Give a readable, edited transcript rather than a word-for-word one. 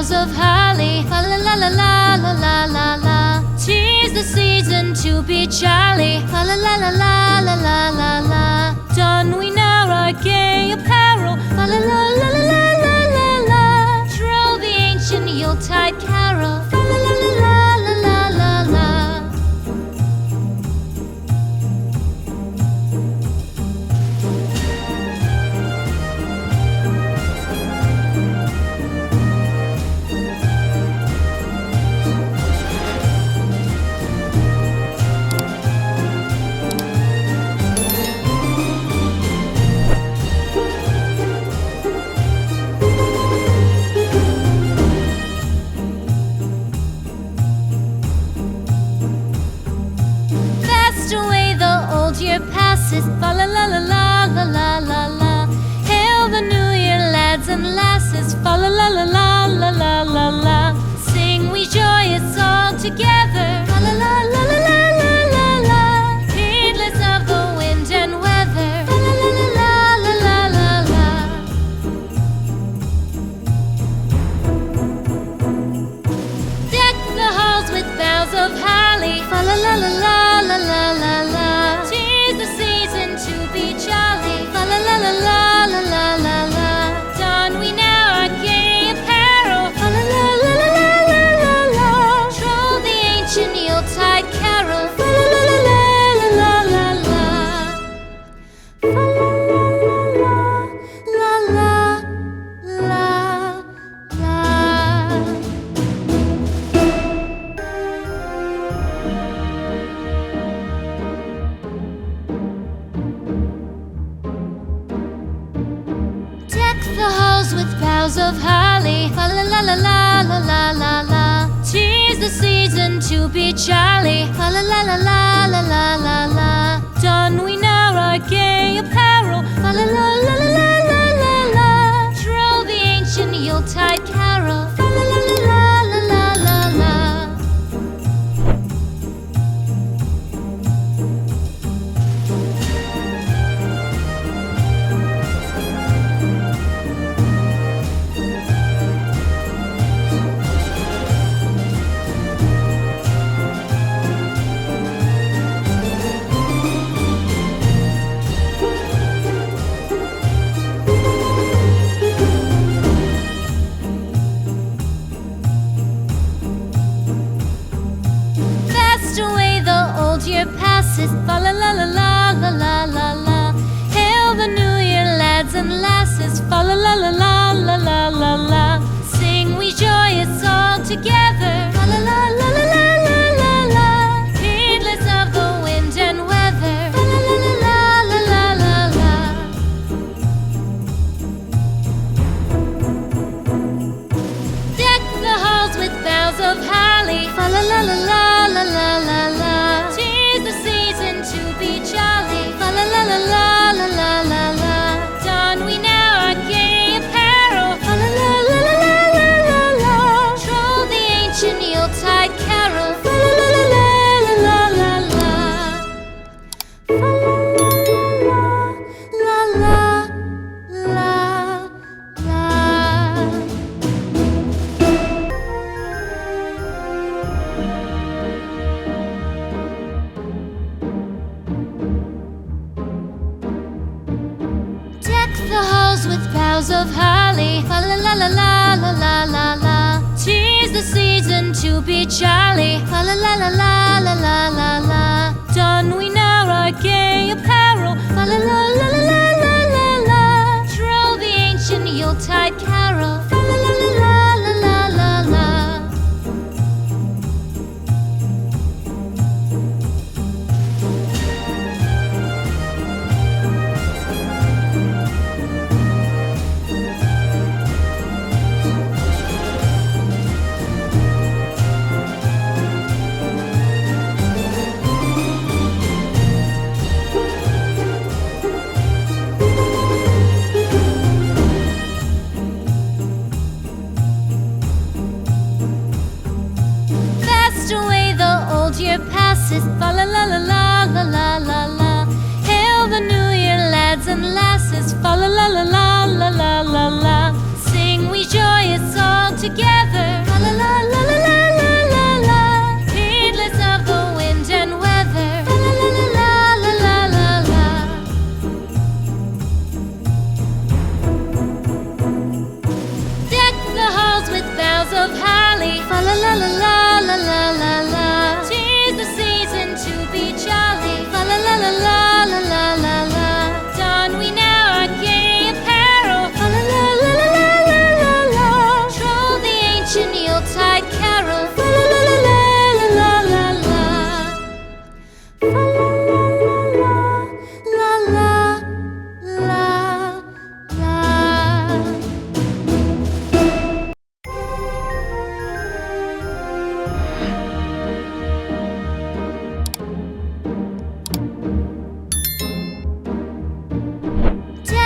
boughs of holly. Fa la la la la la la la la. 'Tis the season to be jolly. Fa la la la la la la la la. Don we now our gay apparel. Fa la la la la la la la la. Troll the ancient Yuletide carol. Fa la la la la la la la la. Year passes, fa la la la la la la la la. Hail the new year, lads and lasses, fa la la la la la la la la. Sing we joyous all together, fa la la la la la la la la. Heedless of the wind and weather, fa la la la la la la la la. Deck the halls with boughs of holly, fa la la la la la la la la. La la la la la la la la. Don we now our gay apparel. Fa la la la la la la la la. Troll the ancient Yuletide carol. Fa la la la la la la la. Fa la la la la la la. The halls with boughs of holly, fa la la la la la la la la. 'Tis the season to be jolly, fa la la la la la la la la. Don we now our gay apparel, fa la la la la la la la la. Troll the ancient Yuletide carol, fa la la la la la la la la. Year passes, fa la la la la la la la la. Hail the new year, lads and lasses, fa la la la la la la la la. Sing we joyous all together, fa la la la la la la la la. Heedless of the wind and weather, fa la la la la la la la la. Deck the halls with boughs of holly, fa la la la la la la la la. To be jolly, fa la la la la la la la la. Don we now our gay apparel, fa la la la la la la la la. Troll the ancient Yuletide carol, fa la la la la la la la la. Fa la la la la la la. The halls with boughs of holly, fa la la la la la la la la. 'Tis the season to be jolly, fa la la la la la la la la. Don we now our gay apparel, fa la la la la la la la la. Troll the ancient Yuletide carol, fa la la la la la la la la. Year passes, fa la la la